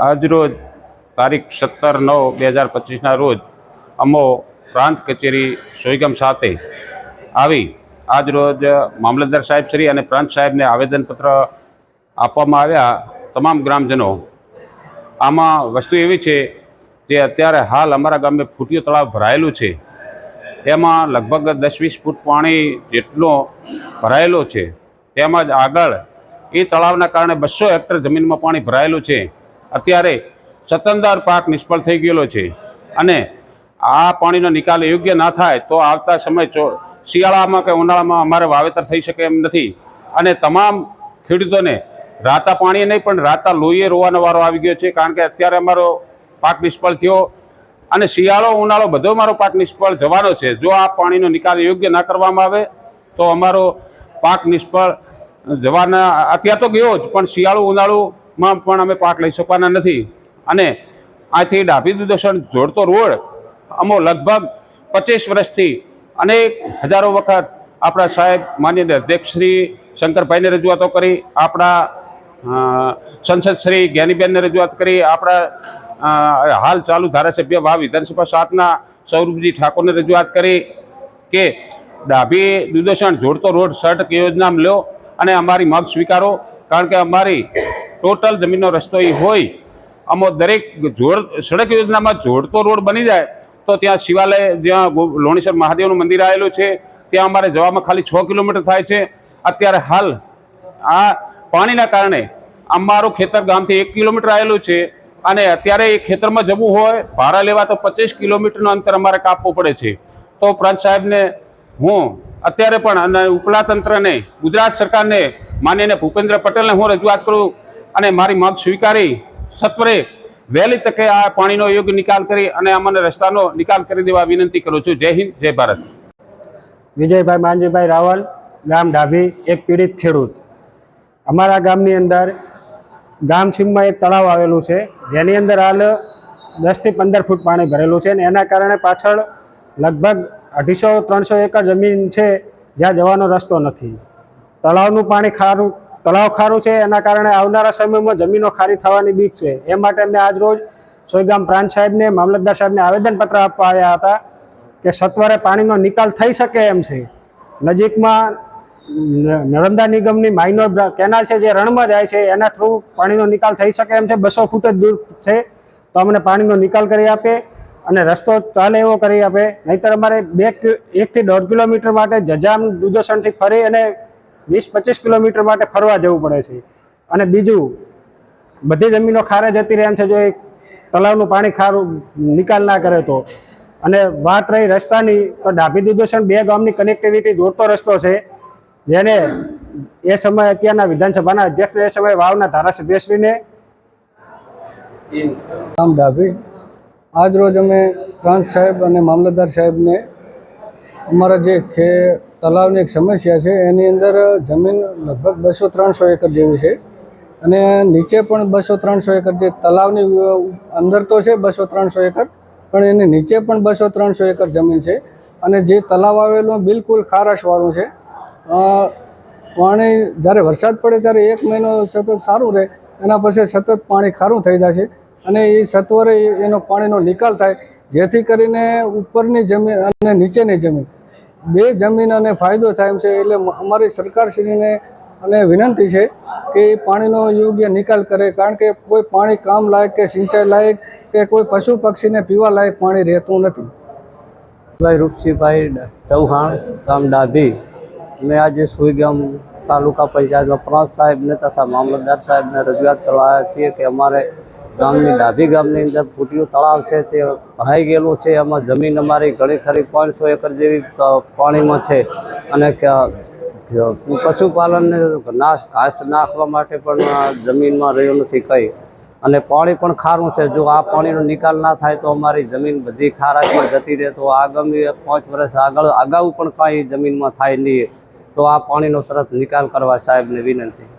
આજરોજ તારીખ 17/9/2025 રોજ અમો પ્રાંત કચેરી સોયગામ ખાતે આવી આજરોજ મામલતદાર સાહેબ શ્રી અને પ્રાંત સાહેબને આવેદનપત્ર આપવામાં આવ્યા તમામ ગ્રામજનો। આમાં વસ્તુ એવી છે કે અત્યારે હાલ અમારા ગામે ફૂટિયો તળાવ ભરાયેલું છે, એમાં લગભગ 10-20 ફૂટ પાણી જેટલો ભરાયેલો છે। તેમજ આગળ એ તળાવના કારણે 200 હેક્ટર જમીનમાં પાણી ભરાયેલું છે। અત્યારે સતંદર પાક નિષ્ફળ થઈ ગયેલો છે અને આ પાણીનો નિકાલ યોગ્ય ના થાય તો આવતા સમય શિયાળામાં કે ઉનાળામાં અમારે વાવેતર થઈ શકે એમ નથી અને તમામ ખેડૂતોને રાતા પાણી નહીં પણ રાતા લોહીએ રોવાનો વારો આવી ગયો છે, કારણ કે અત્યારે અમારો પાક નિષ્ફળ થયો અને શિયાળો ઉનાળો બધો મારો પાક નિષ્ફળ જવાનો છે। જો આ પાણીનો નિકાલ યોગ્ય ના કરવામાં આવે તો અમારો પાક નિષ્ફળ જવાના અત્યારે તો ગયો જ, પણ શિયાળો ઉનાળુમાં પણ અમે પાક લઈ શકવાના નથી। અને આથી ડાભી દૂધસણ જોડતો રોડ અમો લગભગ 25 વર્ષથી અનેક હજારો વખત આપણા સાહેબ માનનીય અધ્યક્ષ શ્રી શંકરભાઈને રજૂઆતો કરી, આપણા સંસદ શ્રી જ્ઞાનીબેનને રજૂઆત કરી, આપણા હાલ ચાલુ ધારાસભ્ય વાવ વિધાનસભા 7ના સૌરભજી ઠાકોરને રજૂઆત કરી કે ડાભી દૂધસણ જોડતો રોડ સડક યોજનામાં લો અને અમારી માંગ સ્વીકારો, કારણ કે અમારી ટોટલ જમીનનો રસ્તો એ હોય અમો દરેક સડક યોજનામાં જોડતો રોડ બની જાય તો ત્યાં શિવાલય જ્યાં લોણેશ્વર મહાદેવનું મંદિર આવેલું છે ત્યાં અમારે જવામાં ખાલી 6 કિલોમીટર થાય છે। અત્યારે હાલ આ પાણીના કારણે અમારું ખેતર ગામથી 1 કિલોમીટર આવેલું છે અને અત્યારે એ ખેતરમાં જવું હોય ભાડા લેવા તો 25 કિલોમીટરનું અંતર અમારે કાપવું પડે છે। તો પ્રાંત સાહેબને હું અત્યારે પણ અને ઉપલા તંત્રને, ગુજરાત સરકારને, માનનીય ભૂપેન્દ્ર પટેલને હું રજૂઆત કરું અને મારી માંગ સ્વીકારી સત્વરે વહેલી તકે આ પાણીનો યોગ્ય નિકાલ કરી અને અમને રસ્તાનો નિકાલ કરી દેવા વિનંતી કરું છું। જય હિન્દ, જય ભારત। વિજયભાઈ માંજીભાઈ રાવલ, ગામ ડાભી, એક પીડિત ખેડૂત। અમારા ગામની અંદર ગામ સીમમાં એક તળાવ આવેલું છે જેની અંદર હાલ 10 થી 15 ફૂટ પાણી ભરેલું છે અને એના કારણે પાછળ લગભગ 250-300 એકર જમીન છે જ્યાં જવાનો રસ્તો નથી। તળાવનું પાણી ખારું, તળાવ ખારું છે, એના કારણે આવનારા સમયમાં જમીનો ખારી થવાની બીક છે। એ માટે અમે આજ રોજ સોયગામ પ્રાંત સાહેબને, મામલતદાર સાહેબને આવેદનપત્ર આપવા આવ્યા હતા કે સત્વરે પાણીનો નિકાલ થઈ શકે એમ છે। નજીકમાં નર્મદા નિગમની માઇનોર કેનાલ છે જે રણમાં જાય છે, એના થ્રુ પાણીનો નિકાલ થઈ શકે એમ છે। 200 ફૂટ જ દૂર છે તો અમને પાણીનો નિકાલ કરી આપે અને રસ્તો ચાલે એવો કરી આપે, નહીંતર અમારે 1 થી 1.5 કિલોમીટર માટે જજામ દૂધસણથી ફરી અને 20-25 કિલોમીટર માટે ફરવા જવું પડે છે। અને બીજું બધી જમીનો ખારે જતી રહે એમ છે જો એક તળાવનું પાણી ખારું નિકાલ ના કરે તો। અને વાત રહી રસ્તાની, તો ડાભી દૂધસણ 2 ગામની કનેક્ટિવિટી જોડતો રસ્તો છે જેને એ સમયે અત્યારના વિધાનસભાના અધ્યક્ષ એ સમયે વાવના ધારાસભ્યશ્રીને ગામ ડાભી આજ રોજ અમે પ્રાંત સાહેબ અને મામલતદાર સાહેબને અમારા જે તળાવની એક સમસ્યા છે એની અંદર જમીન લગભગ 200-300 એકર જેવી છે અને નીચે પણ 200-300 એકર, જે તળાવની અંદર તો છે 200-300 એકર, પણ એની નીચે પણ 200-300 એકર જમીન છે અને જે તળાવ આવેલું બિલકુલ ખારાશવાળું છે। પાણી જ્યારે વરસાદ પડે ત્યારે 1 મહિનો સતત સારું રહે, એના પછી સતત પાણી ખારું થઈ જાય છે અને એ સત્વરે એનો પાણીનો નિકાલ થાય જેથી કરીને ઉપરની જમીન અને નીચેની જમીન બે જમીન અને ફાયદો થાય એમ છે। એટલે અમારી સરકારશ્રીને અને વિનંતી છે કે એ પાણીનો યોગ્ય નિકાલ કરે, કારણ કે કોઈ પાણી કામ લાયક કે સિંચાઈ લાયક કે કોઈ પશુ પક્ષીને પીવા લાયક પાણી રહેતું નથી। ભાઈ રૂપસિંહભાઈ ચૌહાણ, ગામ ડાભી। મેં આજે સોયગામ તાલુકા પંચાયતમાં પ્રાંત સાહેબને તથા મામલતદાર સાહેબને રજૂઆત કરવા આવ્યા છીએ કે અમારે ગામની ડાભી ગામની અંદર ફૂટિયું તળાવ છે તે ભરાઈ ગયેલું છે। એમાં જમીન અમારી ઘણી ખરી 500 એકર જેવી પાણીમાં છે અને પશુપાલનને ઘાસ નાખવા માટે પણ જમીનમાં રહ્યું નથી કંઈ, અને પાણી પણ ખારું છે। જો આ પાણીનો નિકાલ ના થાય તો અમારી જમીન બધી ખારાશમાં જતી રહે તો આગામી 5 વર્ષ અગાઉ પણ કાંઈ જમીનમાં થાય નહીં। તો આ પાણીનો તરત નિકાલ કરવા સાહેબને વિનંતી।